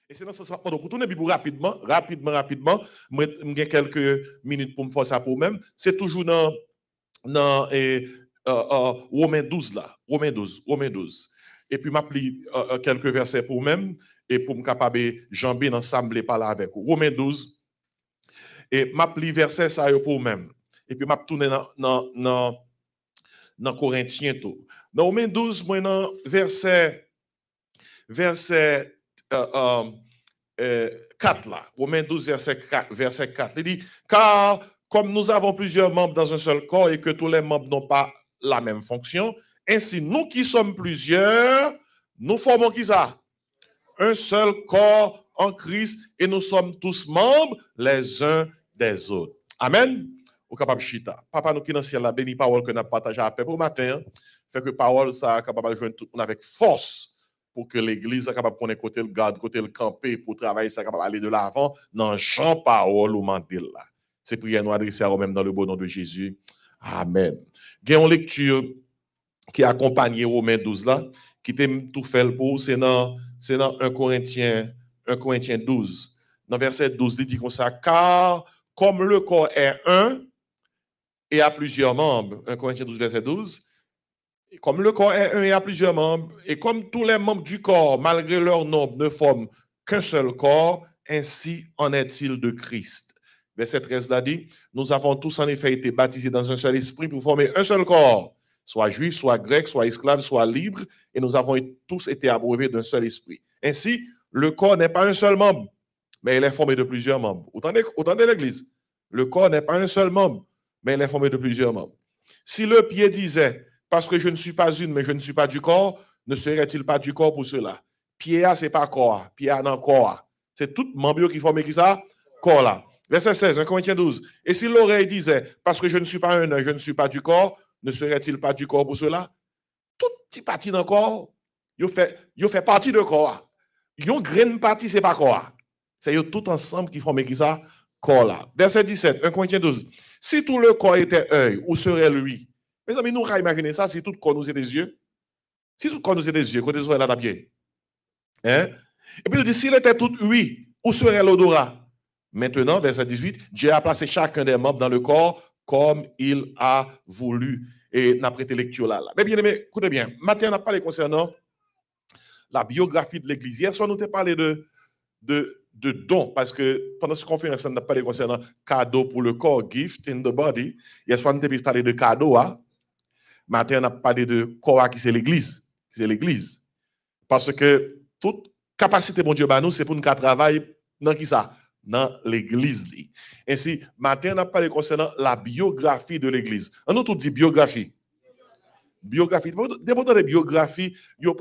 Et c'est dans ce sens, pour tourner rapidement, j'ai quelques minutes pour me faire ça pour même. C'est toujours dans Romains 12 là, Romains 12. Et puis m'applique quelques versets pour même et pour me capable jamber ensemble parler avec vous. Romains 12 et m'applique verset ça pour même. Et puis m'a tourner dans Corinthiens tout. Dans Romains 12, moi dans verset 4 là. Romains 12 verset 4. Il dit car comme nous avons plusieurs membres dans un seul corps et que tous les membres n'ont pas la même fonction, ainsi nous qui sommes plusieurs, nous formons qui ça? Un seul corps en Christ et nous sommes tous membres les uns des autres. Amen. Au capable chita. Papa nous qui dans le ciel la béni parole que nous avons partagé à peu pour matin, fait que parole ça capable de joindre tout le monde avec force pour que l'église soit capable de connaître côté le garde, côté le camper pour travailler ça capable aller de l'avant dans Jean parole ou mantel là. C'est prière nous adresser à même dans le beau nom de Jésus. Amen. Il y a une lecture qui accompagne Romains 12 là, qui t'aime tout fait pour, c'est dans 1 Corinthiens 12. Dans verset 12, il dit comme ça, car comme le corps est un et a plusieurs membres, 1 Corinthiens 12, verset 12, comme le corps est un et a plusieurs membres, et comme tous les membres du corps, malgré leur nombre, ne forment qu'un seul corps, ainsi en est-il de Christ. Verset 13 l'a dit, nous avons tous en effet été baptisés dans un seul esprit pour former un seul corps, soit juif, soit grec, soit esclave, soit libre, et nous avons tous été abreuvés d'un seul esprit. Ainsi, le corps n'est pas un seul membre, mais il est formé de plusieurs membres. Autant de l'Église. Le corps n'est pas un seul membre, mais il est formé de plusieurs membres. Si le pied disait, parce que je ne suis pas une, mais je ne suis pas du corps, ne serait-il pas du corps pour cela? Pied, ce n'est pas corps. Pied, non, corps. C'est tout membre qui forme qui ça? Corps là. Verset 16, 1 Corinthiens 12. Et si l'oreille disait, parce que je ne suis pas un œil, je ne suis pas du corps, ne serait-il pas du corps pour cela? Tout petit parti dans le corps, il fait partie de corps. Une grande partie, ce n'est pas corps. C'est tout ensemble qui forment qui ça? Corps là. Verset 17, 1 Corinthiens 12. Si tout le corps était œil, où serait lui? Mes amis, nous allons imaginer ça si tout le corps nous est des yeux. Si tout le corps nous est des yeux, côté là d'habiller. Hein? Et puis il dit, s'il était tout oui, où serait l'odorat? Maintenant, verset 18, Dieu a placé chacun des membres dans le corps comme il a voulu. Et n'a prêté lecture là. Mais bien aimé, écoutez bien, maintenant on a parlé concernant la biographie de l'Église. Hier soir, nous avons parlé de dons, parce que pendant cette conférence, on a parlé concernant cadeau pour le corps, gift in the body. Hier soir, nous avons parlé de cadeau. Hein? Maintenant, on a parlé de corps qui c'est l'Église. C'est l'Église. Parce que toute capacité, mon Dieu, nous, c'est pour nous travailler dans qui ça? Dans l'Église. Ainsi, maintenant, on a parlé concernant la biographie de l'Église. On nous tout dit biographie. Biographie. Dépendant de biographie, il y a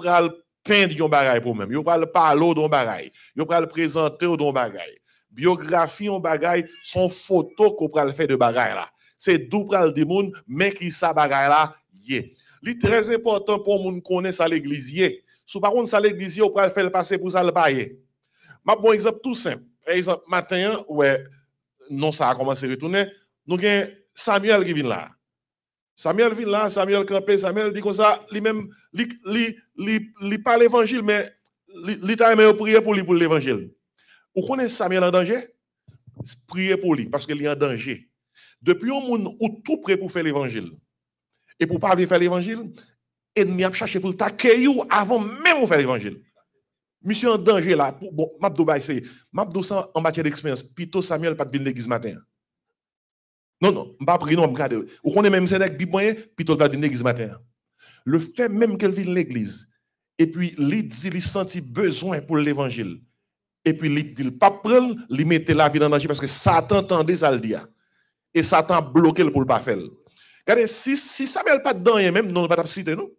peindre yon bagay pour même. Yo pral parler don bagay. Yo pral présenter don bagay. Biographie on bagay son photo qu'on pral faire de bagay là. C'est d'où pral di moun mais qui sa bagay là yé. Li très important pour moun connaisse à l'église yé. Sou par contre ça l'église on pral faire passer pour ça le payer. M'a bon exemple tout simple. Par exemple matin ouais non ça a commencé à retourner, nous gen Samuel qui vient là. Samuel vient là, Samuel campé, Samuel dit comme ça, lui-même, il parle l'évangile, mais il t'a aimé prier pour lui pour l'évangile. Vous connaissez Samuel en danger? Priez pour lui, parce qu'il est en danger. Depuis un monde où tout prêt pour faire l'évangile, et pour pas faire l'évangile, l'ennemi a cherché pour le taquer avant même de faire l'évangile. Monsieur en danger là, bon, Mabdou c'est Mabdou en matière d'expérience, plutôt Samuel pas de venir l'église matin. Non, je ne pas prier, non, regarde. Vous connaissez même Sénèque, Biboyen, puis tout le monde l'église matin. Le fait même qu'elle vienne l'église, et puis il sentit besoin pour l'évangile, et puis il dit, pas prendre, il mettait la vie dans danger parce que Satan tendait à le dire. Et Satan bloqué pour le pas faire. Regardez, si Samuel pas dedans, même, non, pas citer nous.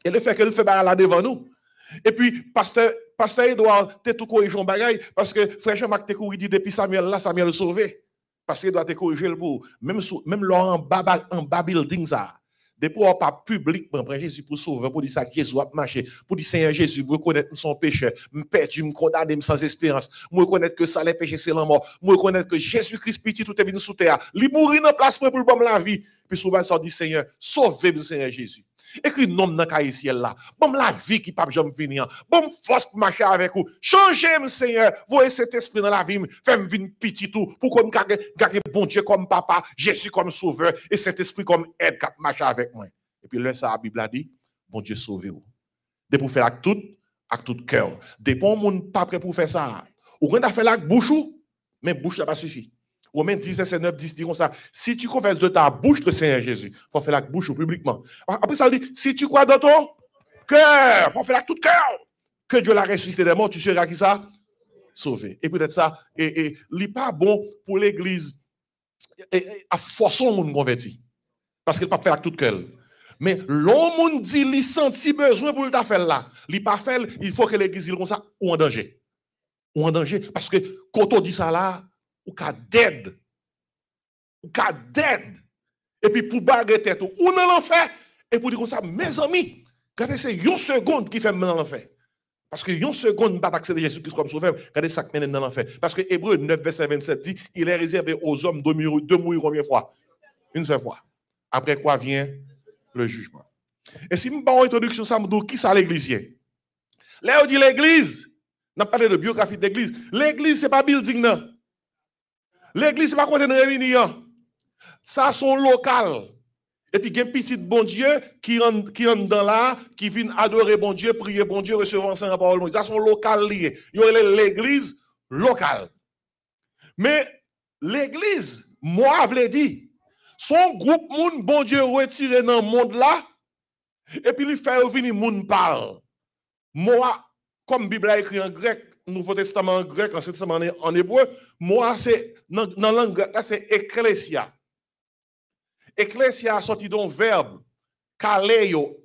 Et le fait qu'elle fait là devant nous. Et puis, pasteur Edouard, t'es tout corrigé en bagaille, parce que frère Jean-Marc t'es corrigé depuis Samuel, là, Samuel sauvé. Parce qu'il doit te corriger le bout. Même là en bas building ça. Depuis on pas publiquement prendre Jésus pour sauver, pour dire ça Jésus a marché, pour dire Seigneur Jésus, me reconnaître son péché, me perdu, me condamner sans espérance, me reconnaître que ça les péchés c'est la mort, me reconnaître que Jésus-Christ petit tout est venu sous terre, il mourir dans place pour le bon la vie. Puis souvent, ça dit Seigneur, sauvez-moi, Seigneur Jésus. Écrit nom dans le ciel là. Bon, la vie qui pas jamais finir. Bon, force pour marcher avec vous. Changez-moi, Seigneur. Voyez cet esprit dans la vie. Faites-moi venir petit tout. Pour qu'on garde bon Dieu comme papa, Jésus comme sauveur, et cet esprit comme aide qui marche avec moi. Et puis là, ça, la Bible a dit, bon Dieu, sauvez-vous. De pour faire avec tout cœur. Dépend monde pas prêt pour faire ça. Ou quand tu fait avec bouche, mais bouche ça pas suffit. Romains 10, verset 9, 10 dit comme ça. Si tu confesses de ta bouche le Seigneur Jésus, il faut faire la bouche publiquement. Après ça dit, si tu crois dans ton cœur, il faut faire avec tout cœur, que Dieu l'a ressuscité des morts, tu seras qui ça? Sauvé. Et peut-être ça, il n'est pas bon pour l'église à forcer le monde converti. Parce qu'il ne peut pas faire avec tout cœur. Mais l'homme dit, il senti besoin pour le faire là. Il pas fait, il faut que l'église dise comme ça, ou en danger. Ou en danger. Parce que quand on dit ça là, ou qu'à dead. Ou qu'à dead. Et puis pour baguer tête, ou dans l'enfer. Et pour dire comme ça, mes amis, regardez, c'est une seconde qui fait dans l'enfer. Parce que une seconde, pas accéder à Jésus-Christ comme sauveur, regardez ça qui mène dans l'enfer. Parce que Hébreu 9, verset 27 dit, il est réservé aux hommes de mourir combien de fois? Une seule fois. Après quoi vient le jugement. Et si je me parle d'introduction, ça me dit qui ça l'église? Là, on dit l'église. On a parlé de biographie de l'église. L'église, ce n'est pas building, non. L'église, ce n'est pas côté de réunion. Ça, c'est local. Et puis, il y a un petit bon Dieu qui rentre dans là, qui vient adorer bon Dieu, prier bon Dieu, recevoir enseignement parole de Dieu. Ça, c'est local lié. Il y a l'église locale. Mais l'église, moi, je l'ai dit, son groupe moun bon Dieu retiré dans le monde là, et puis il fait venir moun parle. Moi, comme Bible a écrit en grec, Nouveau Testament en grec, Ancien Testament en hébreu, moi c'est dans la langue grecque, c'est ecclesia. Ecclesia a sorti d'un verbe, kaleo,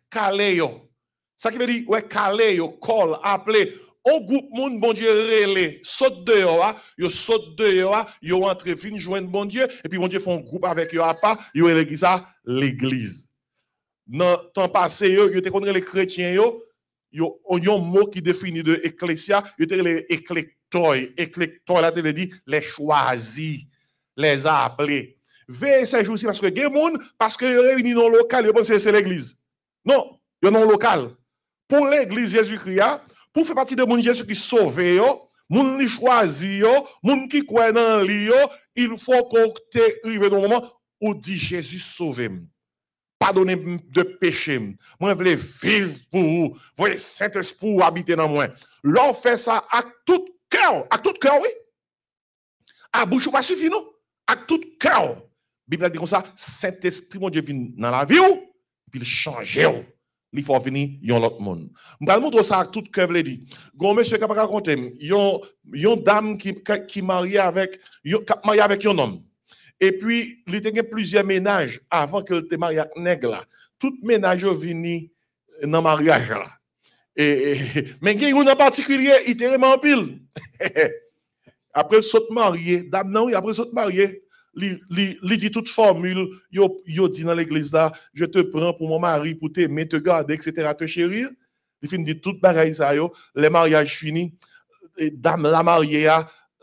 kaleo. Ça qui veut dire, ouais, kaleo, call, appeler. Un groupe moun bon Dieu relé, saute dehors, yo saute dehors, yo entre fin joindre bon Dieu et puis bon Dieu font un groupe avec yo à pas, yo l'église ça l'église. Dans temps passé yo te connaît les chrétiens yo un mot qui définit de ecclésia, yo te les éclectoi là te veut dire les choisis, les appelés. Veillez ces jours-ci parce que gen moun parce que yo réuni dans local, yo pense c'est l'église. Non, yo non local. Pour l'église Jésus-Christ, pour faire partie de mon Jésus qui sauve, moun qui choisit, moun qui croit dans lui, il faut qu'on te arrive dans le moment où dit Jésus sauve. Pardonnez de péché. Moi, je veux vivre pour vous. Voyez Saint-Esprit habiter dans moi. L'on fait ça à tout cœur. À tout cœur, oui. À bouche, pas suffit, non? À tout cœur. La Bible dit comme ça, Saint-Esprit, mon Dieu, vient dans la vie, puis il change. Il faut venir yon l'autre monde. Je vais montrer ça à tout cœur, je dit. Gon monsieur qui a raconté, yon dame qui marie avec un homme. Et puis, il y a plusieurs ménages avant que le marié avec nègre là. Tout ménage vini dans le mariage là. Mais il y a un en particulier, il était vraiment en pile. Après saute marié, dame non, après saute marié. Il dit toute formule, yo dit dans l'église là, je te prends pour mon mari, pour t'aimer, te garder, etc., te chérir. Il finit dit toute bagaille ça yo, les mariages finis, dame la mariée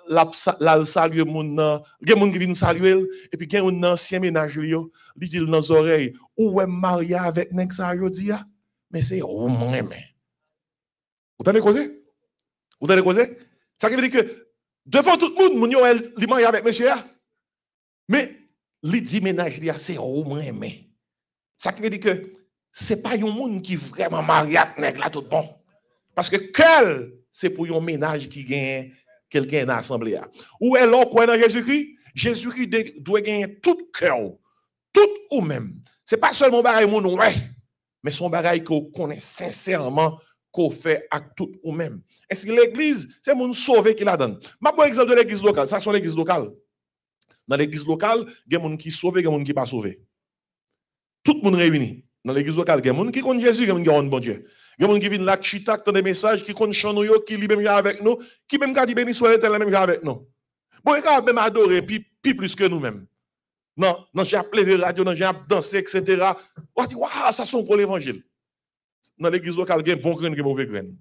la salue moun nan, gen moun qui vient saluer et puis gen un ancien ménage li yo, li dit dans oreilles, ou est marié avec nèg ça jodi a, mais c'est ou moi mais. Vous t'avez causé? Vous t'avez causé? Ça veut dire que devant tout le monde, moun yo li marié avec monsieur a. Mais, li dit ménage, c'est au moins mais. Ça veut dire que c'est pas un monde qui vraiment marié avec là tout bon. Parce que quel, c'est pour un ménage qui gagne quelqu'un dans l'assemblée. Ou est là quoi dans Jésus-Christ? Jésus-Christ doit gagner tout cœur, tout ou même. C'est pas seulement bagaille mon ouais, mais son bagaille qu'on connaît sincèrement qu'on fait à tout ou même. Est-ce que l'église, c'est mon sauvé qui la donne? Ma bon exemple de l'église locale, ça c'est l'église locale. Dans l'église locale, il y a des gens qui sont sauvés, il y a des gens qui ne sont pas sauvés. Tout le monde réuni. Dans l'église locale, il y a des gens qui connaissent Jésus, il y a des gens qui connaissent bon Dieu. Il y a des gens qui viennent là, qui chitak dans des messages, qui connaissent nous, qui lisent même avec nous, qui même dit béni soit l'éternel même avec nous. Bon, ils peuvent même adorer, puis plus que nous-mêmes. Non, j'ai appelé les radios, j'ai dansé, etc. On dit, waouh, ça sont pour l'évangile. Dans l'église locale, il y a des bons graines et des mauvais graines.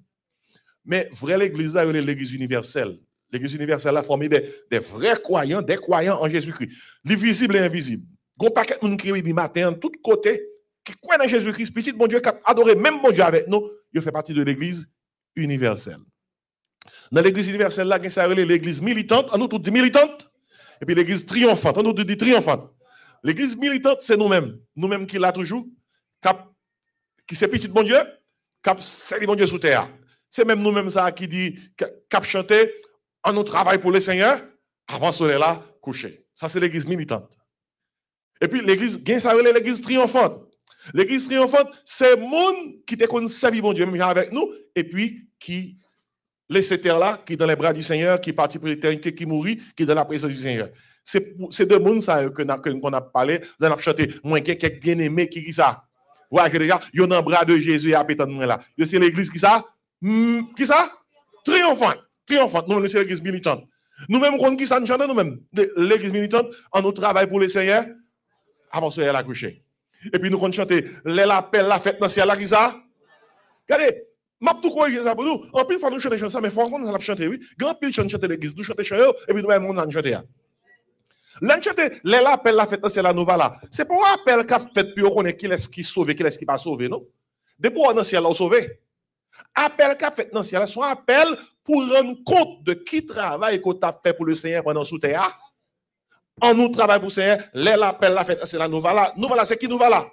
Mais vraie l'église, c'est l'église universelle. L'église universelle a formé des vrais croyants, des croyants en Jésus-Christ. Les visibles et invisibles. Gon paquet moun qui oui matin tout côté qui croit dans Jésus-Christ, petit bon Dieu qui a adoré même bon Dieu avec nous, il fait partie de l'église universelle. Dans l'église universelle là, ça l'église militante, on nous tout dit militante, et puis l'église triomphante, on nous dit triomphante. L'église militante, c'est nous-mêmes qui l'a toujours, qui c'est petit bon Dieu, cap servi bon Dieu sous terre. C'est même nous-mêmes ça qui dit cap chanter, on nous travaille pour le Seigneur avant soleil là coucher. Ça c'est l'église militante. Et puis l'église, ça l'église triomphante. L'église triomphante, c'est monde qui te connaît servi bon Dieu même avec nous et puis qui laisse terre là, qui est dans les bras du Seigneur, qui est parti pour l'éternité, qui mourit, qui est dans la présence du Seigneur. C'est de monde ça qu'on a parlé, on a chanté, moi quelqu'un bien aimé qui ça. Voilà que déjà, il y a dans le bras de Jésus et à pétant là. C'est l'église qui ça? Qui ça? Triomphante. Triomphante. Nous, c'est l'église militante. Nous-mêmes, on qui ça nous chante nous-mêmes. L'église militante, on nous travaille pour le Seigneur avant ce la coucher. Et puis nous on chanter l'appel la fête dans ciel là qui ça? Regardez, m'a tout corriger ça pour nous. En plus, il faut nous chanter ça, mais il faut qu'on ça chanter, oui. Grand pile chanter l'église, nous chanter chant, et puis nous-mêmes, on chanter. L'un chanter l'appel la fête dans ciel là, nous voilà. C'est pas un appel qu'a fait, puis on connaît qui est-ce qui sauve, qui est-ce qui pas sauvé, non? Depuis on dans ciel là, on sauvé. Appel qu'a fait dans ciel là, son appel pour rendre compte de qui travaille qu'on t'a fait pour le Seigneur pendant sous terre. En nous travaille pour le Seigneur, l'appel la fête, c'est là, nous voilà. Nous voilà, c'est qui nous voilà?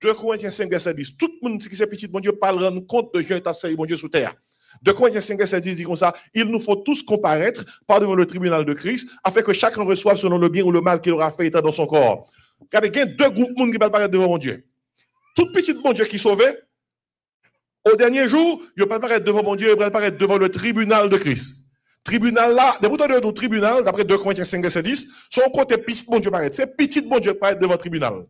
2 Corinthiens 5, verset 10. Tout le monde qui est petit, bon Dieu, parle rendre compte de Dieu et t'a servi, bon Dieu, sous terre. 2 Corinthiens 5, verset 10 dit comme ça, il nous faut tous comparaître par devant le tribunal de Christ, afin que chacun reçoive selon le bien ou le mal qu'il aura fait étant dans son corps. Regardez, il y a 2 groupes de monde qui parlent paraître devant mon Dieu. Tout petit bon Dieu qui sauvé, au dernier jour, il ne va pas paraître devant mon Dieu, il va paraître devant le tribunal de Christ. Tribunal là, des boutons de tribunal, d'après 2 Corinthiens 5, verset 10, son côté petit bon Dieu paraît. C'est petit bon Dieu paraît devant le tribunal.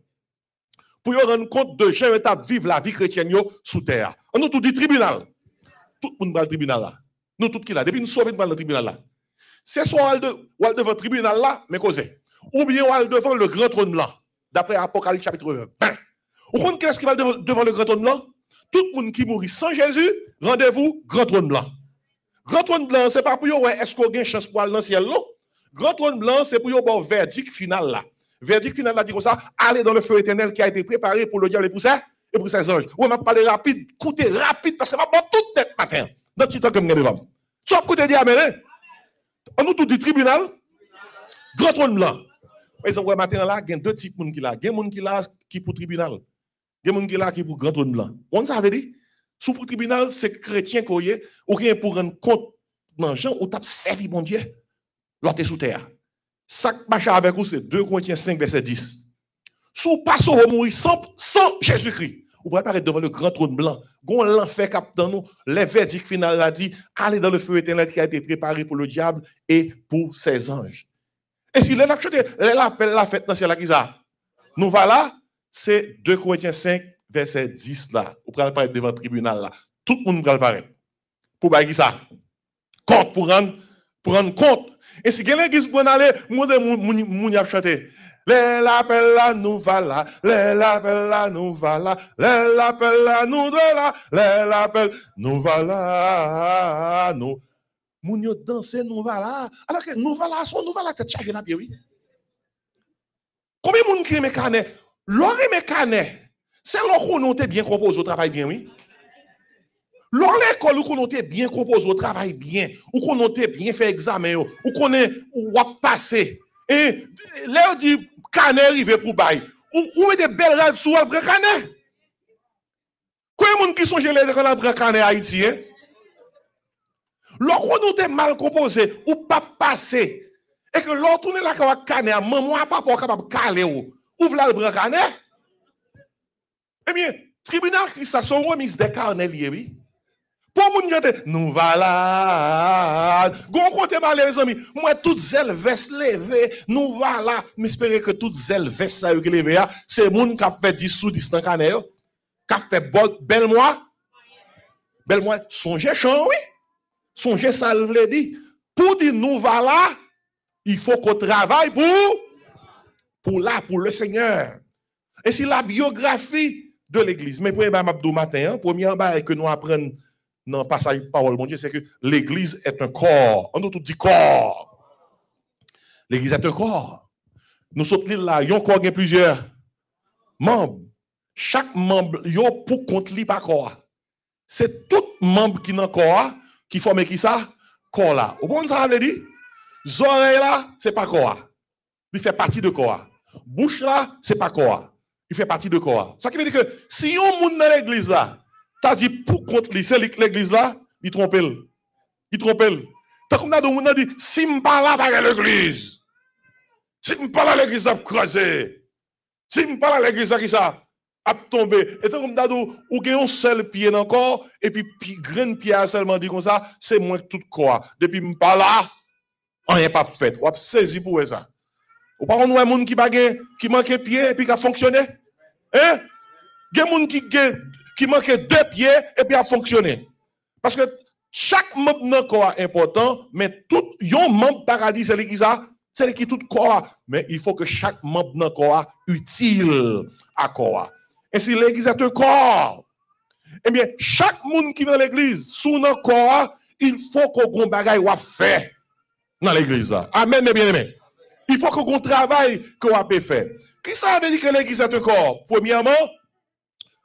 Pour y rendre compte de gens qui vivent la vie chrétienne sous terre. On nous tout dit tribunal. Tout le monde va le tribunal là. Nous tout qui là. Depuis nous sauvons dans le tribunal là. C'est soit devant le tribunal là, mais causé. Ou bien on devant le grand trône blanc. D'après Apocalypse chapitre 20. Ou compte qu'est-ce qui va devant le grand trône blanc? Tout le monde qui mourit sans Jésus, rendez-vous, grand trône blanc. Grand trône blanc, ce n'est pas pour vous, est-ce qu'on a une chance pour aller dans le ciel, non? Grand trône blanc, c'est pour vous, bon, verdict final là. Verdict final là dit comme ça, allez dans le feu éternel qui a été préparé pour le diable et pour ses anges. Oui, m'a parlé rapide, coûtez rapide, parce que m'a pas toute tête matin, dans le petit temps que je devant. Soit coûtez dit amen. On nous tout dit tribunal, grand trône blanc. Par exemple, matin là, il y a 2 types de monde qui là. Il y a des gens qui là qui pour tribunal. Il y a des gens qui là qui pour grand trône blanc. On ça veut dire? Sous le tribunal, c'est chrétien qu'on y est, ou rien pour rendre compte dans gens où tu as servi mon Dieu, l'autre est sous terre. Ça qui marche avec vous, c'est 2 Corinthiens 5, verset 10. Sous passe au mourir sans Jésus-Christ, vous pouvez apparaître devant le grand trône blanc. Gon l'enfer cap dans nous, les verdicts final a dit, allez dans le feu éternel qui a été préparé pour le diable et pour ses anges. Et si l'appel la fête dans ciel qui ça, nous voilà, c'est 2 Corinthiens 5, verset 10 là, vous pouvez apparaître devant le tribunal là. Tout le monde peut apparaître. Pour bailler ça. Compte pour rendre compte. Et si quelqu'un qui se prend aller, moun y a chanté. L'appel là nous va là, l'appel là nous va là, l'appel là nous de là, l'appel nous va là, nous. Moun yo danse nous va là. Alors que nous va là, son nous va là tête chargée là, oui. Combien de monde qui aime canet? L'or aime canet. C'est l'or qu'on est bien composé au travail bien, oui. L'or l'école où qu'on est bien composé au travail bien, où qu'on est bien fait examen, où qu'on est ou passé. Et là on dit canet arrivé pour bail. Ou met des belles rêves sous après canet. Combien de monde qui sont gelés quand on prend canet Haïti, hein? L'or qu'on est mal composé ou pas passé. Et que l'or tourne là quand canet, maman papa capable caler ou ouvre là le bras canet. Eh bien, tribunal qui ça sont remise des carnets liés, oui. Pour moun gade, nous voilà. Gon côté malé les amis, moi toutes zèle veste levé, nous voilà. M'espérer que toutes zèle veste ça yo levé a, c'est moun qui a fait 10 sous 10 dans canet yo. Qui a fait belle moi. Belle moi, songez chant oui. Songez ça le dit. Pour dire nous voilà, il faut qu'on travaille pour le Seigneur. Et si la biographie de l'église, mais pour Mabdou matin, premier bail que nous apprenons dans le passage de parole, mon Dieu, c'est que l'église est un corps. On nous tout dit corps. L'église est un corps. Nous sommes là, yon corps gen plusieurs membres. Chaque membre yo pour compte li pas corps. C'est tout membre qui dans corps qui forme qui ça corps là. Vous comprenez ça veut dire? Oreilles là, c'est pas corps. Il fait partie de corps. Bouche là, c'est pas corps. Il fait partie de corps. Ça qui veut dire que si on moun dans l'église là, t'as dit pour contre lui, c'est l'église là, il trompe. Il trompe. T'as comme dans moun dit si m'pa là pas l'église. Si m'pa là l'église a crasé. Si m'pa là l'église qui ça a tombé. Et comme dans ou gen un seul pied dans corps et puis grain pied seulement dit comme ça, c'est moins que tout corps. Depuis m'pa là, rien pas fait. Ou saisi pour ça. Ou pas on a moun qui manque pied et puis qui a fonctionné. Hein? Gen moun qui manque 2 pieds et puis a fonctionné. Parce que chaque membre dans corps est important, mais tout yon membre paradis c'est qui ça, c'est qui tout corps, mais il faut que chaque membre dans corps utile à corps. Et si l'église est un corps, eh bien chaque monde qui dans l'église sous dans corps, il faut qu'on gon bagay wa fait dans l'église. Amen mes bien-aimés. Il faut qu'on travaille qu'on a fait. Qui ça veut dire que l'église est un corps? Premièrement,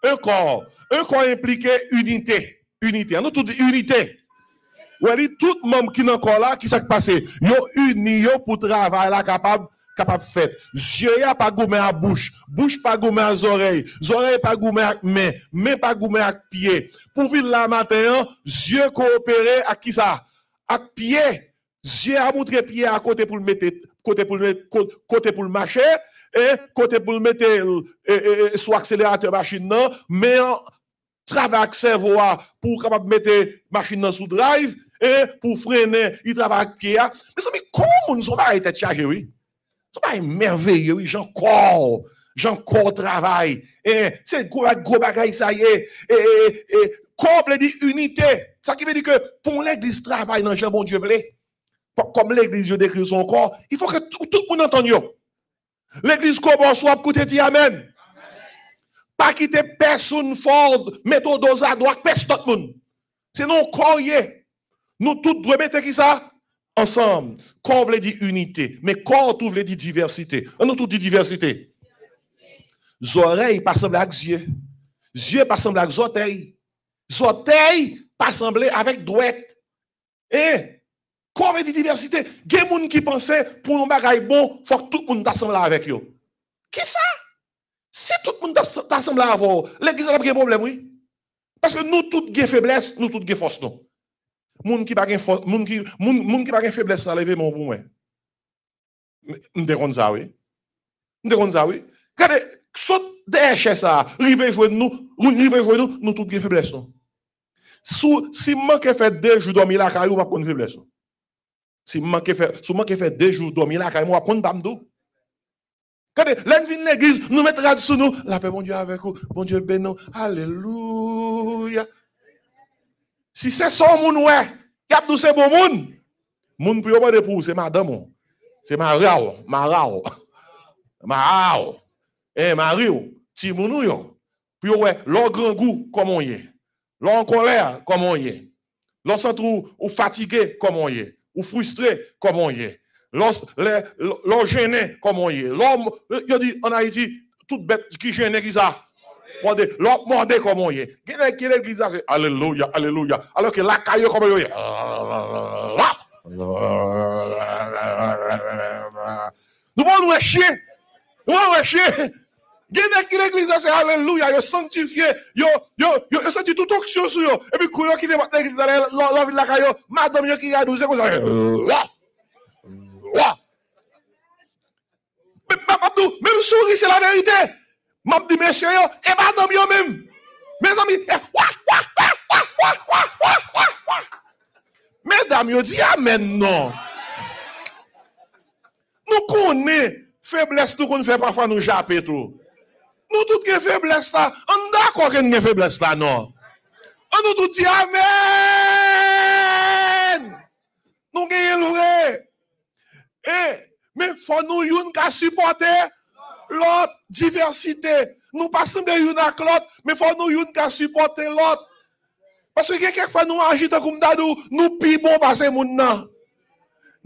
un corps implique unité. Unité. Nous tout dit unité. Ou dit tout membre qui dans corps là, qui s'est passé? Yo uni yo pour travail là capable faire. Yeux a pas goumé à bouche pas goumé à oreilles pas goumé à main pas goumé à pied. Pour vivre là matin, yeux coopérer à qui ça? À pied. Yeux a montré pied à côté pour le mettre côté pour le marcher et côté pour le mettre sur accélérateur machine non, mais travaille cerveau pour capable mettre machine sous drive et pour freiner, il travaille avec pied. Mais ça comment nous sommes pas été chargé oui. C'est pas merveilleux oui, Jean corps travail et c'est gros bagaille ça y est et comme dit unité. Ça qui veut dire que pour l'église travaille dans Jean bon Dieu voulait. Comme l'église décrit son corps, il faut que tout le monde entende. L'église commence à écouter dit amen. Pas quitter personne fort, mettre dos à droite, personne tout le monde. Sinon, corps nous tous devons mettre qui ça? Ensemble. Corps veut dire unité, mais corps tout veut dire diversité. On nous tout dit diversité. Oreilles pas sembler avec yeux. Yeux pas sembler avec orteils. Orteils pas sembler avec douette. Et corps veut dire diversité. Il y a des gens qui pensaient pour un bagage bon, il faut que tout le monde t'assemble avec eux. Qu'est-ce ça? Si tout le monde t'assemble avec eux, l'église a pas de problème, oui. Parce que nous tous avons faiblesse, nous tous avons force. Moun qui pas faiblesse, ça lève mon pour moi. Nous devons ça, oui. Nous devons ça, oui. Regardez, saute derrière ça, rive jouer nous tous avons faiblesse. Si manque fait 2 jours dormir là, il va pas une faiblesse. Si manque fait 2 jours dormir là, il va prendre bamdou. Quand l'église nous mettra sur nous, la paix, bon Dieu avec vous, bon Dieu béni, alléluia. Si c'est son moun ouais, y a tout c'est bon moun. Moun pour pas de pour c'est madame. C'est marao. Eh Mario, ti moun yo. Puis ouais, l'on grand goût comme on y est. L'on en colère comme on y est. L'on sent ou fatigué comme on y est, ou frustré comme on y est. L'on gêné comme on y est. L'homme, il dit en Haïti, toute bête qui gêne qui ça. L'autre mordé comme on y est. Qui l'église c'est alléluia, alléluia. Alors que la caillou comme on y est. Nous allons chier. Nous allons chier. Qui l'église c'est alléluia. Yo sanctifié. Yo senti toute onction sur yo. Et puis couillon qui débat l'église la ville la caillou. Madame yo qui a 12 comme ça. Même souris c'est la vérité. M'a dit monsieur yo et madame yo même. Mes amis, mesdames yo dit amen non. Nous connaissons faiblesse nous qu'on fait parfois nous japper tout. Nous tout que faiblesse là, on d'accord que nous faiblesse là non. On nous tout dit amen. Nous gagnons vrai. Mais faut nous yon ka supporter l'autre diversité. Nous pas sembler yon avec l'autre, mais faut nous yon ka supporter l'autre. Parce que quelquefois nous agissons comme dadou, nous pi bon passer moun nan.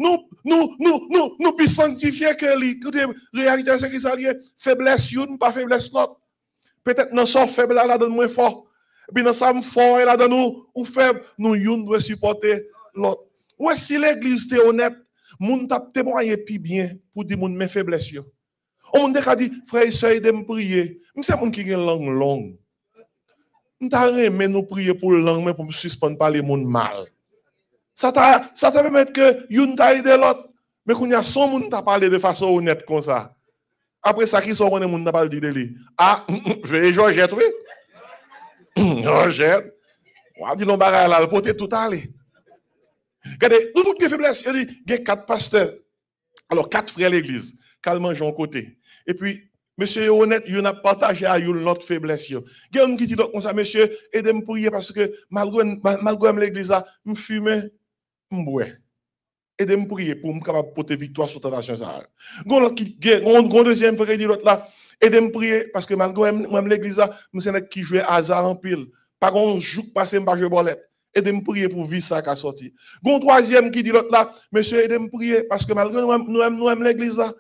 nous puis sanctifier que la réalité, c'est que ça lié faiblesse, une, pas faiblesse l'autre. Peut-être nous sommes faibles là, donne moins fort. Et puis nous sommes forts là, dans nous, ou faibles, nous, une doit supporter l'autre. Ou si l'église est honnête, moun tap témoigner plus bien pour dire moun mes faiblesses. On m'a dit, frère et soeur, de me prier. C'est moun qui a une langue longue. Nous avons nous prier pour la langue, mais pour me suspendre parler moun mal. Ça te permet que yon ta aide l'autre. Mais quand il y a son moun t'a parlé de façon honnête comme ça. Après ça, qui sont les moun t'a parlé de lui? Ah, je vais Georgette, oui. Georgette. On dit non, bagay là, le poté tout aller. Regardez, nous toutes les faiblesses. Il y a 4 pasteurs. Alors, 4 frères à l'église. Calmement, j'en côté. Et puis, monsieur honnête, il a partagé à une autre faiblesse. Il y a un qui dit comme ça, monsieur, aidez-moi prier parce que malgré l'église, je fume, je bois. Aidez-moi prier pour me capable porter victoire sur la tentation. Un deuxième frère qui dit l'autre là, aidez-moi prier parce que malgré l'église, je suis qui joue hasard en pile. Pas qu'on joue passer par jeu bolette. Aidez-moi prier pour vivre ça qui a sorti. Un troisième qui dit l'autre là, monsieur, aidez-moi prier parce que malgré nous aimons l'église là,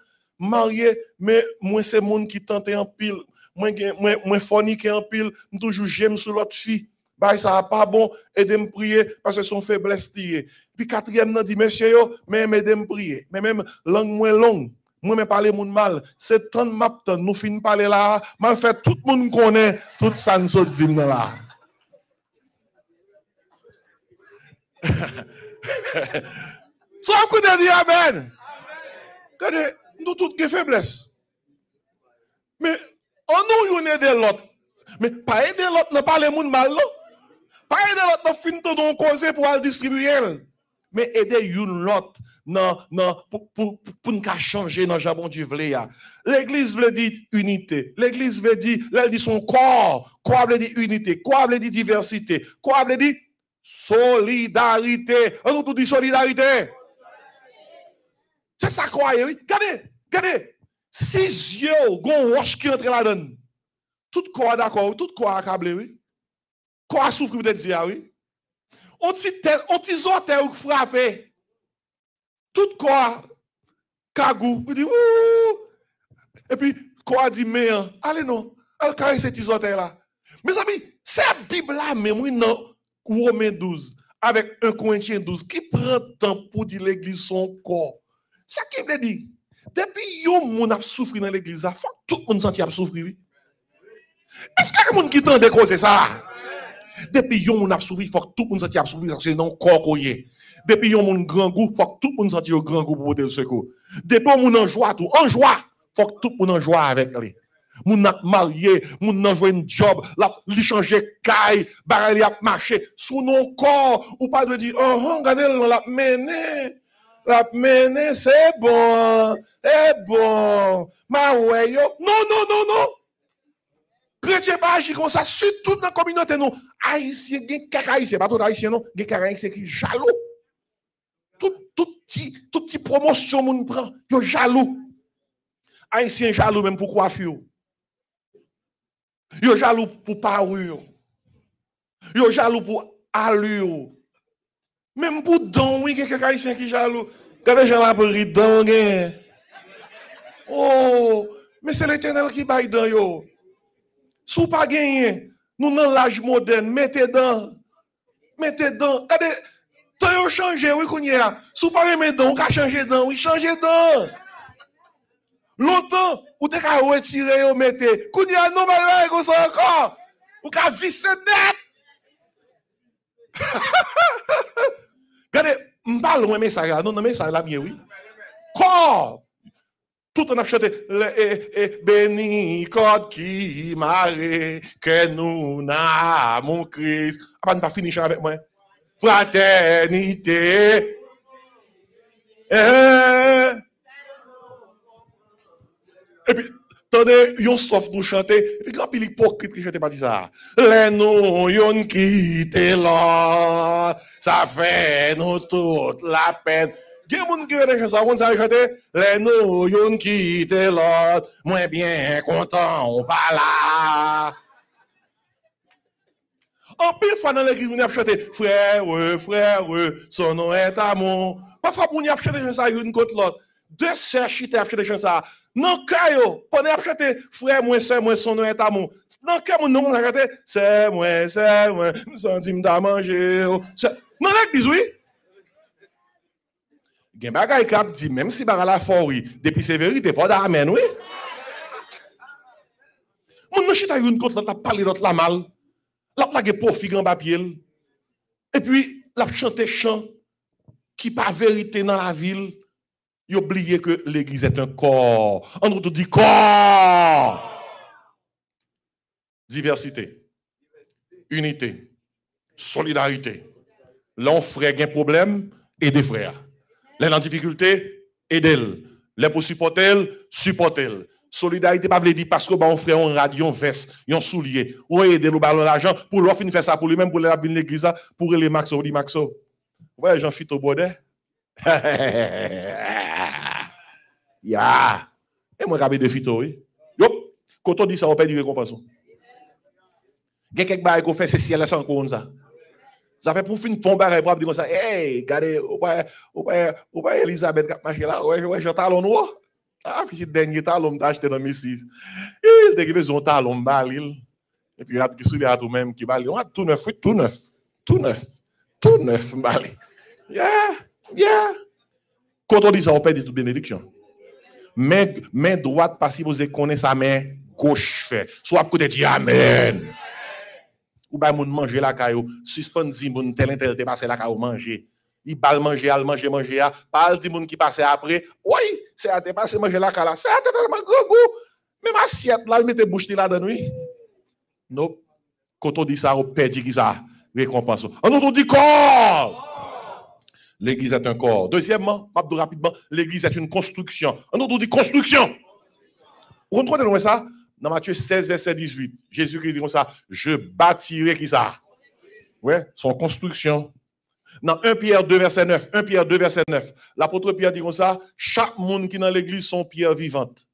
marié, mais moi c'est monde qui tente en pile, moi fornique en pile, toujours j'aime sur l'autre fille. Bah ça va pas bon, aidez-moi prier parce que son faiblesse liée. Puis quatrième nan dit monsieur yo, mais aidez-moi prier. Mais même langue moins longue, moi me parler moun mal, c'est tant map tant nous fin parler là, mal fait tout le monde connaît tout ça nous so dit là. So coup de dire amen. Regardez, nous toutes des faiblesses. Mais on nous aider l'autre. Mais pas aider l'autre, ne pas les moun mal. Pas aider l'autre, ne fin tout don causer pour aller distribuer. Mais aider l'autre pour nous changer dans jambon du vle. L'église veut dire unité. L'église veut dire, elle dit son corps. Corps veut dire unité. Corps veut dire diversité. Corps veut dire solidarité. On nous tout dit solidarité. C'est ça quoi, oui. Regardez. Si yeux, gon roche qui entre là-dedans. Tout corps d'accord, tout corps accablé, oui. Corps souffre peut-être dire, oui. On t'y zote ou frappé. Tout corps cagou, vous dit ouh. Et puis corps dit mais allez non, allez carré cette zote là. Mes amis, c'est la Bible là même oui non Romains 12 avec 1 Corinthiens 12 qui prend temps pour dire l'église son corps. Ça qui veut dire, depuis yon moun a souffri dans l'église, il faut que tout le monde senti a souffrir. Est-ce qu'il y a des gens qui tendent causer ça? Depuis yon moun a souffri, il faut que tout le monde senti a souffrir, c'est non corps koye. Depuis yon moun grand goût, il faut que tout le monde senti au grand goût pour porter le secours. Depuis moun en joie, il faut que tout le monde en joie avec lui. Moun a marié, moun a joué un job, li changer caille, barali a marché, sous non corps, ou pas de dire, oh, regardez, on l'a mené. La mener, c'est bon. Ma ouais, yo. Non. Chrétien pas agir comme ça, surtout dans la communauté, non. Haïtien, quelqu'un haïtien, pas tout haïtien, non. Quelqu'un haïtien qui est jaloux. Tout petit promotion, moun prend. Yo jaloux. Haïtien jaloux même pour coiffure. Yo jaloux pour parure. Yo jaloux pour allure. Même pour don, oui, quelqu'un haïtien qui jaloux. Quand les gens pour don, oh, mais c'est l'Éternel qui baille dans yo. Sous pas gagné, nous dans l'âge moderne, mettez dans. Regardez, tant yo changé, oui, qu'on y a. Sous pas remettre don, on a changé dans, oui, changé dans. Longtemps, ou t'es qu'à retirer, ou mettez. Qu'on y a, non, mais comme ça encore. Ou qu'à visser net. Regardez, je parle de message là, non, le message là, bien oui. Corps, tout on a chanté, béni, code qui marre, que nous n'avons Christ. Après, on va finir avec moi. Fraternité. Et puis, attendez, yon strophe nous chanter, et puis grand pile hypocrite qui chante pas dit ça. Les nous yon quitte là, ça fait nous toute la peine. Il y a des gens qui veulent ça, on s'est chanté, les nous yon quitte là, moins bien content, on pas là. En pile fois dans l'église, on a chanté frère, son nom est amour. Parfois, on a chanté ça une contre l'autre. Deux sœurs chité a chanté ça. Non, Kayo, on a chanté frère, moi, son nom est amour. Non, quand on a chanté, c'est moi, me sentime d'à manger. Dans l'église, oui. Gen bagay kap dit, même si bagay la fort, oui, depuis c'est vérité, faut d'amen, oui. Mon non chita une contre l'autre, parler l'autre la mal. L'autre la ge profit grand papier. Et puis, la chanter chant qui pas vérité dans la ville. Il oublié que l'église est un corps. On nous dit corps. Diversité. Unité. Solidarité. L'on frère un problème, aider frère. Les en difficulté, aidez-le. Les pour supporter. Solidarité, pas veut dire parce que on frère un radio, un veste, un soulier, ou aider le ballon l'argent pour l'offre faire ça pour lui-même, pour l'église, pour les Maxo, dit Maxo. Ouais, Jean-Philippe au Baudet. Ya. Et moi, j'ai des phyto, oui. Yop. Quand on dit ça, on peut dire récompense. Il y a quelques barres qu'on fait, c'est ciel sans couronne ça. Ça fait pour finir ton barre pour dire comme ça. Hey, regardez, ou pas Elisabeth qui a marché là. Ouais, j'ai talon noir. Ah, puis c'est le dernier talon que j'ai acheté dans mes 6. Il a besoin de talon balil. Et puis, il y a qui soulier à tout-même qui balil. Tout neuf, oui, tout neuf. Tout neuf, balil. Yeah. Quand on dit ça, on peut dire toute bénédiction. Main droite, parce que vous connaissez sa main gauche fait. Soit côté dit Amen. Ou bien, moun manger la caillou, suspendu moun tel te passe la caillou manger. Il bal manger, pas di moun qui passe après. Oui, c'est à te passer manger la caillou. C'est à te gros goût. Même assiette là, il mette bouche là dedans oui. Non. Quand on dit ça, on perd qui ça récompense. On nous dit corps. L'église est un corps. Deuxièmement, rapidement, l'église est une construction. On nous dit construction. Vous comprenez ça? Dans Matthieu 16, verset 18, Jésus-Christ dit comme ça, je bâtirai qui ça? Ouais, son construction. Dans 1 Pierre 2, verset 9, l'apôtre Pierre dit comme ça, chaque monde qui est dans l'église sont pierres vivantes.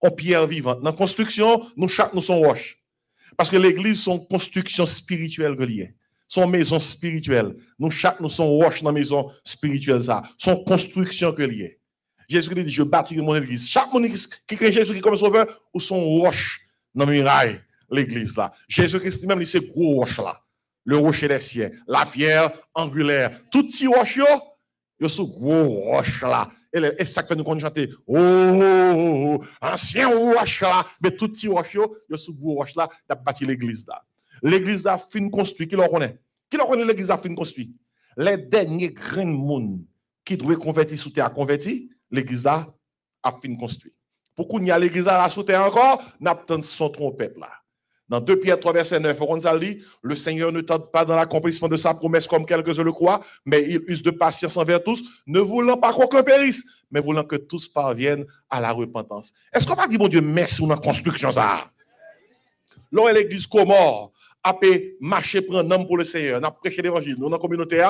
On pierre vivante. Dans la construction, nous chaque nous sommes roches. Parce que l'église sont construction spirituelle reliée. Son maison spirituelle. Nous chaque nous sommes roches dans la maison spirituelle ça. Son construction reliée. Jésus-Christ dit, je bâtirai mon église. Chaque monde qui crée Jésus-Christ comme sauveur, ou son roche dans le muraille, l'église là. Jésus-Christ même, c'est gros roche là. Le rocher des cieux, la pierre angulaire. Tout petit roche, yo sont gros roche là. Et ça fait nous chanter, oh, ancien roche là. Mais tout petit roche, yo sont gros roche là, t'as bâti l'église là. L'église là, fin construit. Qui le connaît? Qui le connaît l'église là, fin construit? Les derniers grains de monde qui doivent convertir sous terre, converti. L'église là a fini construit. Pourquoi il y a l'église là à sauter encore, n'a pas son trompette là. Dans 2 Pierre 3 verset 9, on dit, le Seigneur ne tarde pas dans l'accomplissement de sa promesse comme quelques-uns le croient, mais il use de patience envers tous, ne voulant pas qu'aucun périsse, mais voulant que tous parviennent à la repentance. Est-ce qu'on va dire, mon Dieu, merci ou la construction ça? Là, l'église Comore a pu marcher prendre un homme pour le Seigneur, n'a prêché l'évangile, nous dans la communauté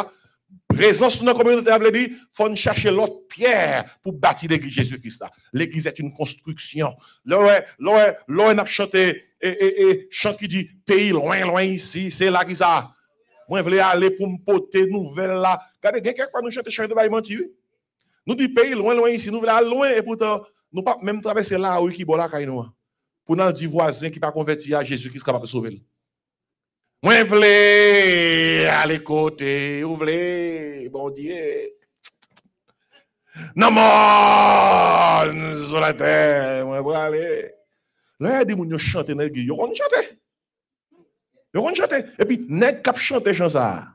présence dans la communauté, il dit, il faut chercher l'autre pierre pour bâtir l'église Jésus-Christ. L'église est une construction. Là, on a chanté, et chant qui dit, pays loin ici, c'est là qui ça. Moi, je voulais aller pour me porter nouvelle là. Regardez, quelquefois nous chantons chant de bail menti. Nous dit, pays loin ici, nous voulons aller loin, et pourtant, nous pas même traverser là où qui est là, pour nous dire voisin qui pas converti à Jésus-Christ capable de sauver. Moi, je voulais aller côté, vous voulez, bon Dieu. Non, sur la terre, moi, je voulais aller. Là, il y a des gens qui chantent dans l'église, ils vont chanter. Et puis, nèg cap chanter chant ça.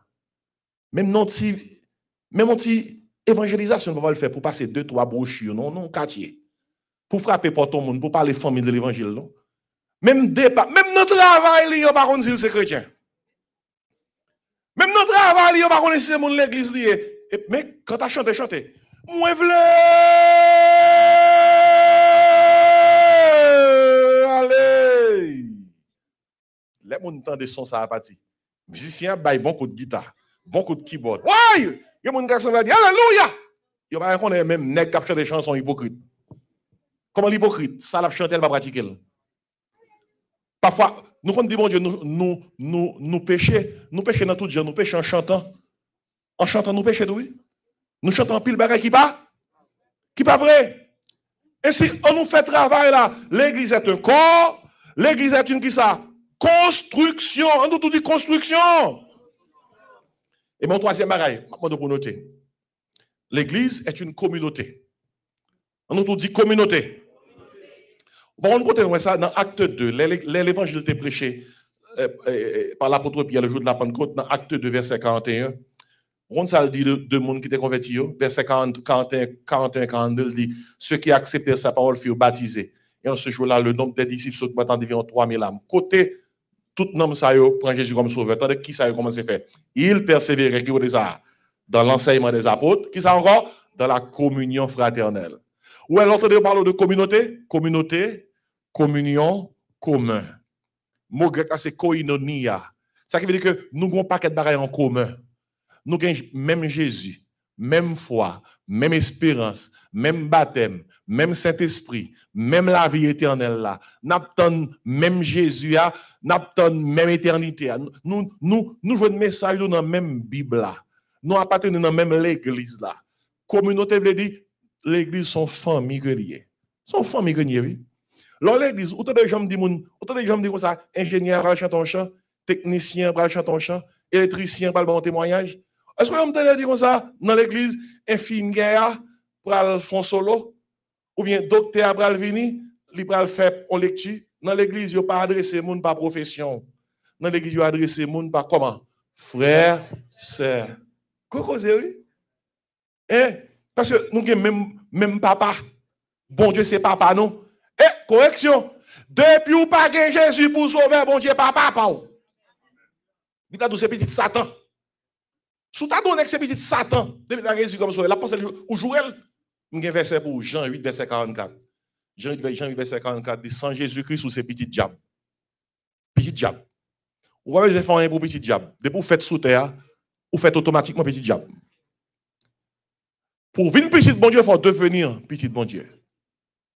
Même non si évangélisation, on va le faire pour passer 2-3 brochures, non, quartier. Pour frapper pour tout le monde, pour parler famille de l'évangile, non. Même notre travail, il n'y a pas de si c'est chrétien. Même notre travail, il n'y a pas de si c'est mon l'église. Mais quand tu as chanté, moi, je voulais aller. Les gens entendent son ça à partir. Musicien, bon coup de guitare, bon coup de keyboard. Ouais! Il y a des gens qui sont dit Alléluia! Il y a des gens même nèg qui chantent des chansons hypocrites. Comment l'hypocrite? Ça l'a chanté, elle va pratiquer. Parfois, nous on dit, bon Dieu, nous péchons dans tout genre, nous péchons en chantant. En chantant, nous péchons, oui. Nous chantons pile bagaille qui pas vrai. Et si on nous fait travail là, l'église est un corps, l'église est une qui ça? Construction. On nous tout dit construction. Et mon troisième bagaille, pour noter. L'église est une communauté. On nous tout dit communauté. Bon, on continue ça dans Acte 2. L'évangile était prêché par l'apôtre Pierre le jour de la Pentecôte, dans Acte 2, verset 41. On ça dit de monde qui étaient convertis, verset 41, 42, il dit ceux qui acceptèrent sa parole furent baptisés. Et en ce jour-là, le nombre des disciples s'augmente environ 3000 âmes. Côté, tout nom ça prend Jésus comme sauveur. Tandis qui ça comment c'est fait? Il persévérait dans l'enseignement des apôtres. Qui ça encore? Dans la communion fraternelle. Ou alors, on parle de communauté, communion, commun. Le mot grec, c'est koinonia. Ça veut dire que nous n'avons pas de bagaille en commun. Nous avons même Jésus, même foi, même espérance, même baptême, même Saint-Esprit, même la vie éternelle là. Nous avons même Jésus, nous avons même éternité. Nous jouons un message dans la même Bible là. Nous appartenons dans la même l'église là. Communauté veut dire l'église sont famille que liée. Sont famille que liée, oui. Dans l'église, autant de gens me disent comme ça, ingénieur va chanter un chant, technicien va chanter un chant, électricien va faire un témoignage. Est-ce que vous me dites comme ça, dans l'église, infirmière va faire un solo, ou bien docteur va venir, il va faire une lecture. Dans l'église, il n'y a pas adressé les gens par profession. Dans l'église, il y a adressé les gens par comment? Frère, sœur. Qu'est-ce que oui? Parce que nous avons même papa. Bon Dieu, c'est papa, non? Correction. Depuis ou pas que Jésus pour sauver, bon Dieu, papa, pas ou. Il a dit, c'est petit Satan. Sous ta donné que c'est petit Satan, depuis la Jésus comme ça, la pensée ou Joël, il y a un verset pour Jean 8, verset 44. Jean 8, verset 44 dit, sans Jésus-Christ, ou c'est petit diable. Petit diable. Ou avez faire un pour petit diable. Depuis vous faites sous terre, vous faites automatiquement petit diable. Pour venir petit bon Dieu, il faut devenir petit bon Dieu.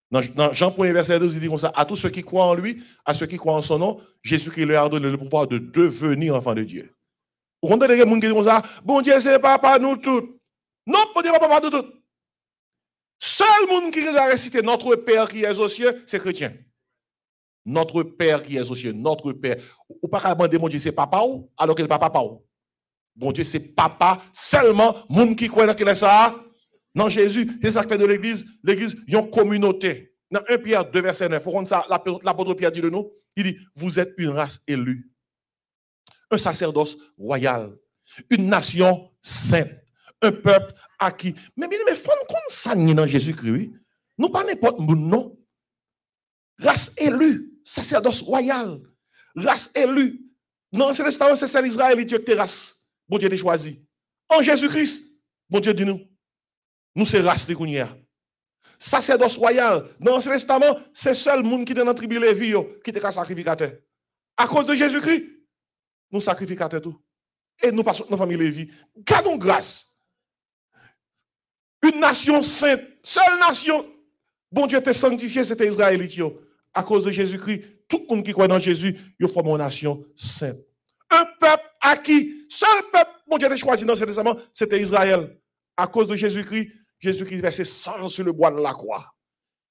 Dans Jean 1, verset 12, il dit comme ça, à tous ceux qui croient en lui, à ceux qui croient en son nom, Jésus-Christ leur a donné le pouvoir de devenir enfant de Dieu. Vous comprenez les gens qui disent comme ça, bon Dieu, c'est papa nous tous. Non, bon Dieu, papa nous tous. Seul monde qui a récité notre Père qui est aux cieux, c'est chrétien. Notre Père qui est aux cieux, notre Père. Ou pas qu'à demander, mon Dieu, c'est papa ou, alors que le papa pas ou. Bon Dieu, c'est papa seulement, monde qui croit dans ça. Non, Jésus, c'est ça que fait de l'église. L'église, il y a une communauté. Dans 1 Pierre 2, verset 9, l'apôtre Pierre dit de nous, il dit, vous êtes une race élue, un sacerdoce royal, une nation sainte, un peuple acquis. Mais il faut nous connaître ça dans Jésus-Christ. Nous pas n'importe où, non. Race élue, sacerdoce royal, race élue. Non, c'est l'Israël qui est race. Bon Dieu t'a choisi. En Jésus-Christ, bon Dieu dit nous. Nous, c'est race de Kounia. Sacerdoce royal. Dans l'Ancien Testament, c'est seul monde qui est dans la tribu Lévi qui est sacrificateur. À cause de Jésus-Christ, nous sacrificateurs tout. Et nous passons dans la famille Lévi. Gardons grâce. Une nation sainte, seule nation. Bon Dieu t'a sanctifié, c'était Israélite. À cause de Jésus-Christ, tout le monde qui croit dans Jésus, il forme une nation sainte. Un peuple acquis, seul peuple, bon Dieu t'a choisi dans l'Ancien Testament, c'était Israël. À cause de Jésus-Christ, Jésus-Christ versait sang sur le bois de la croix.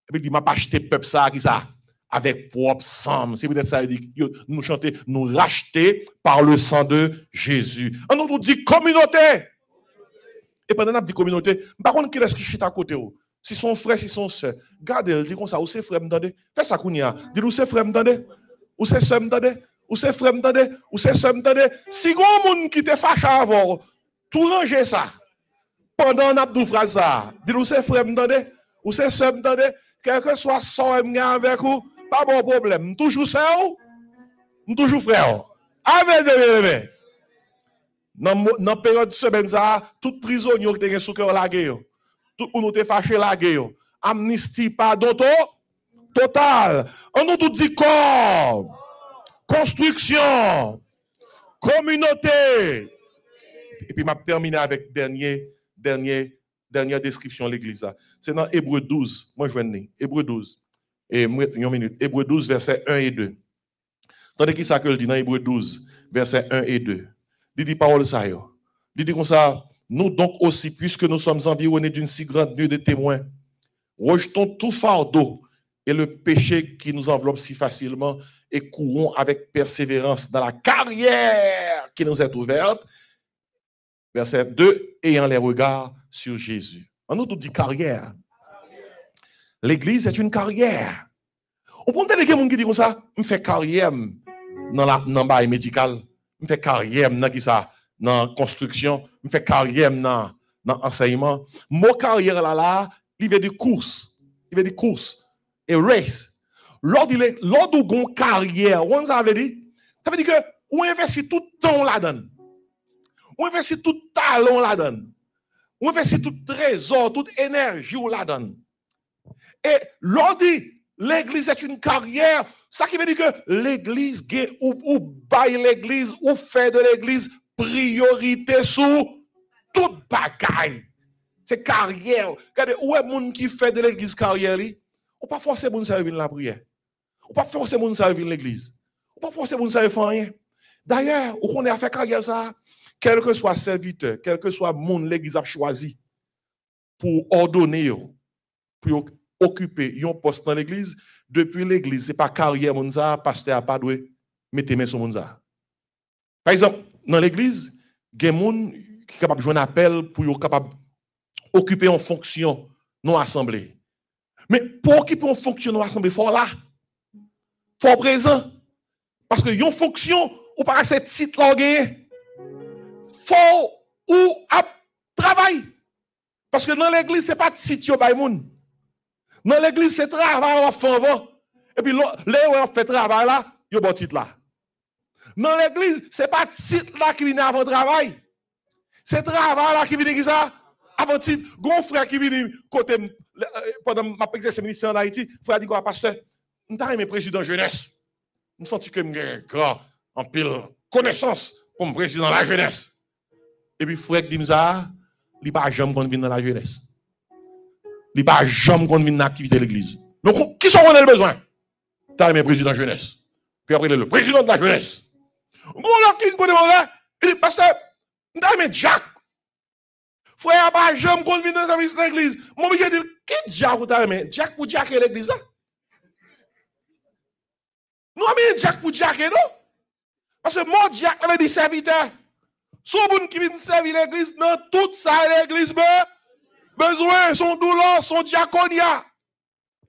Et puis il dit, m'a pas acheté peuple ça, qui ça? Avec propre sang. C'est peut-être ça, il dit, nous chanter, nous racheter par le sang de Jésus. On nous dit communauté. Et pendant qu'on dit communauté, par contre, qui est-ce qui est à côté? Si son frère, si son soeur, gardez, dit comme ça, ou c'est frère, m'entendez? Fais ça, Kounia. Dis-nous, c'est frère, m'entendez? Ou c'est soeur, m'entendez? Ou c'est frère, m'entendez? Ou c'est soeur, m'entendez? Si grand monde qui te fâche avant, tout ranger ça. Pendant on a dit phrase ça, dis-nous c'est frère m'entendez ou c'est sœur m'entendez, quel que soit sœur avec vous, pas bon problème, toujours sœur, toujours frère. Amen. Dans période de semaine ça, tout prisonnier qui était sous cœur lagué, tout pour nous te fâché lagué, amnistie pardon total. On nous tout dit corps, construction, communauté. Et puis m'a terminé avec dernière description de l'église. C'est dans Hébreu 12. Moi, je viens de Hébreu 12. Et une minute. Hébreu 12, versets 1 et 2. Tandis qui ça que le dit dans Hébreux 12, versets 1 et 2. Il dit parole ça yo. Il dit comme ça, nous donc aussi, puisque nous sommes environnés d'une si grande nuée de témoins, rejetons tout fardeau et le péché qui nous enveloppe si facilement et courons avec persévérance dans la carrière qui nous est ouverte. Verset 2, ayant les regards sur Jésus. On nous dit carrière. L'église est une carrière. Au point de que quelqu'un qui dit comme ça, je fais carrière dans le bail médical, je fais carrière dans la construction, je fais carrière dans l'enseignement. Mon carrière là, il veut dire course. Il veut dire course. Et race. Lors où on carrière, on ça veut dire que on investit tout temps là-dedans. On investit tout talent là-dedans. On investit tout trésor, toute énergie là-dedans. Et lors dit l'église est une carrière, ça qui veut dire que l'église ou baille l'église ou fait de l'église priorité sur toute bagaille. C'est carrière. Regardez, où est le monde qui fait de l'église carrière? Ou pas forcer moun sa venir la prière. Ou pas forcer moun sa venir l'église. Ou pas forcer moun sa faire rien. D'ailleurs, ou qu'on a fait carrière ça, quel que soit serviteur, quel que soit monde l'église a choisi pour ordonner, pour occuper un poste dans l'église, depuis l'église, c'est pas carrière moun sa, pasteur a pas doué mettre main sur moun sa. Par exemple, dans l'église, il y a des gens qui sont capables de jouer un appel pour être capable occuper une fonction non assemblée. Mais pour occuper une fonction non assemblée, il faut là. Il faut présent. Parce que une fonction, ou pas cette site là, il faut ou à travail. Parce que dans l'église, ce n'est pas de site yo bay moun. Dans l'église, c'est travail on fait avant. Et puis là on fait travail là, yo bon titre là. Dans l'église, ce n'est pas de site là qui vient avant travail. C'est travail là qui vient qui ça avant titre. Gon frère qui vient côté pendant ma exercice ministère en Haïti, frère dit quoi pasteur, m'ta aimé président jeunesse. Me senti que me grand en pile connaissance comme président de la jeunesse. Et puis frère dit ça, il pas jamais qu'on vient dans la jeunesse. Il pas jamais qu'on vient dans l'activité de l'église. Donc qui sont on a le besoin? T'as aimé président jeunesse. Puis après le président de la jeunesse. Bon là qui connaît là, il dit pasteur, m'ta aimé Jacques. Frère, pas jamais qu'on vient dans le service de l'église. Moi, je dis, qui Jack pour t'aimer? Jack pour Jack et l'église là? Nous avons Jack pour Jack et non? Parce que moi, Jack avait des serviteurs. Son bon qui vient servir l'église, dans toute ça, l'église besoin, son douleur, son diaconia.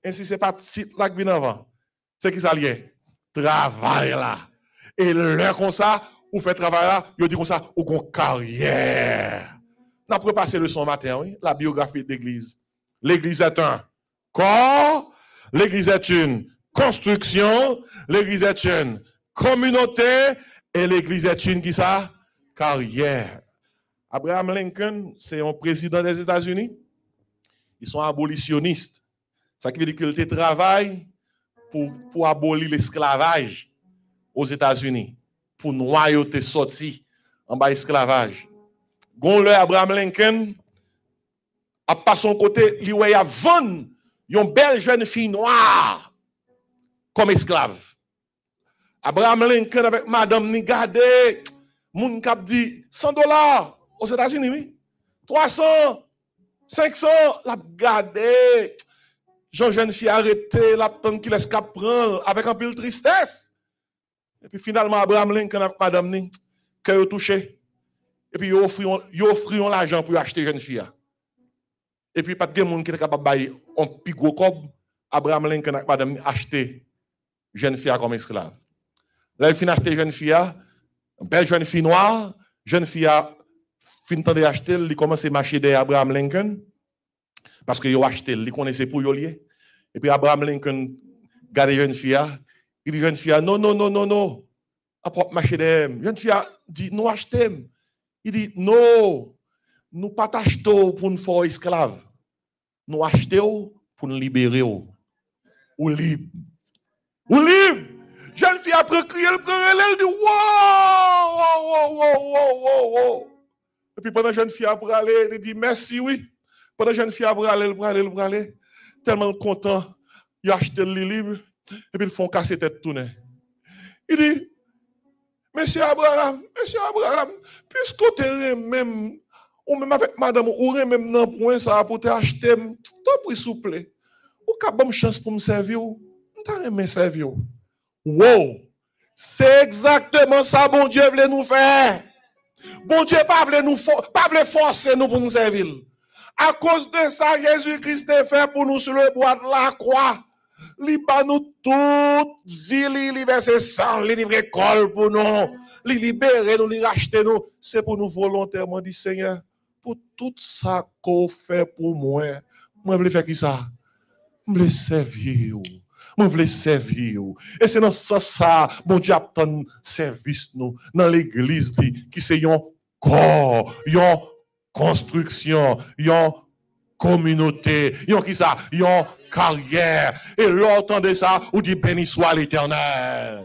Ainsi, ce n'est pas site là qui vient avant. C'est qui ça lié? Travail là. Et l'heure comme ça, ou fait travail là, il dit comme ça, ou qu'on carrière. On a passé le son matin, oui, la biographie de l'église. L'église est un corps, l'église est une construction, l'église est une communauté, et l'église est une qui ça? Carrière. Abraham Lincoln, c'est un président des États-Unis. Ils sont abolitionnistes. Ça veut dire qu'ils travaillent pour abolir l'esclavage aux États-Unis, pour noyauter sorti en bas esclavage. Gon Abraham Lincoln a pas son côté, il y a vendre une belle jeune fille noire comme esclave. Abraham Lincoln avec madame ni gade, moun kap dit $100 aux États-Unis, oui. 300, 500, la gade. Jeune fille arrêté, la tante qui laisse cap prendre avec un peu de tristesse. Et puis finalement Abraham Lincoln avec madame ni cœur touché. Et puis, ils offrent l'argent pour acheter jeune fille. Et puis, pas de monde qui est capable de payer un plus gros cob. Abraham Lincoln a madame acheté jeune fille comme esclave. Là, il finit acheter jeune fille, une belle jeune fille noire. Jeune fille a fini d'acheter, il commence à marcher derrière Abraham Lincoln. Parce qu'il a acheté, il connaissait pour y lier. Et puis, Abraham Lincoln garde jeune fille. Il dit jeune fille, non, non, non, non, non. Après, marcher derrière. Jeune fille dit, non, achetez. Il dit, non, nous ne pas achetons pour nous faire esclaves. Nous achetons pour nous libérer. Ou libre. Ou libre. Jeune fille après crier, elle dit, wow, wow, wow, wow, wow, wow. Et puis pendant que jeune fille après aller, elle dit, merci, oui. Pendant que jeune fille après aller, tellement content, il a acheté le libre. Et puis ils font casser tête tourner. Il dit, Monsieur Abraham, puisque tu es même, ou même avec madame, ou même dans le point ça pour t'acheter, t'as pris souple. Ou qu'à bonne chance pour me servir, t'as aimé servir. Wow! C'est exactement ça, bon Dieu voulait nous faire. Bon Dieu pas voulait forcer nous pour nous servir. À cause de ça, Jésus-Christ est fait pour nous sur le bois de la croix. Il bat nous toute vie, il verse sang, il livre école pour nous, il libère nous, il rachète nous. C'est pour nous volontairement dire Seigneur, pour tout ça qu'on fait pour moi, moi je veux faire qui ça? Je veux servir. Je veux servir. Et c'est dans ça, mon Dieu attend service nous, dans l'église qui c'est un corps, une construction, une communauté, une qui ça, une carrière. Et l'entendez ça, ou dit béni soit l'Éternel.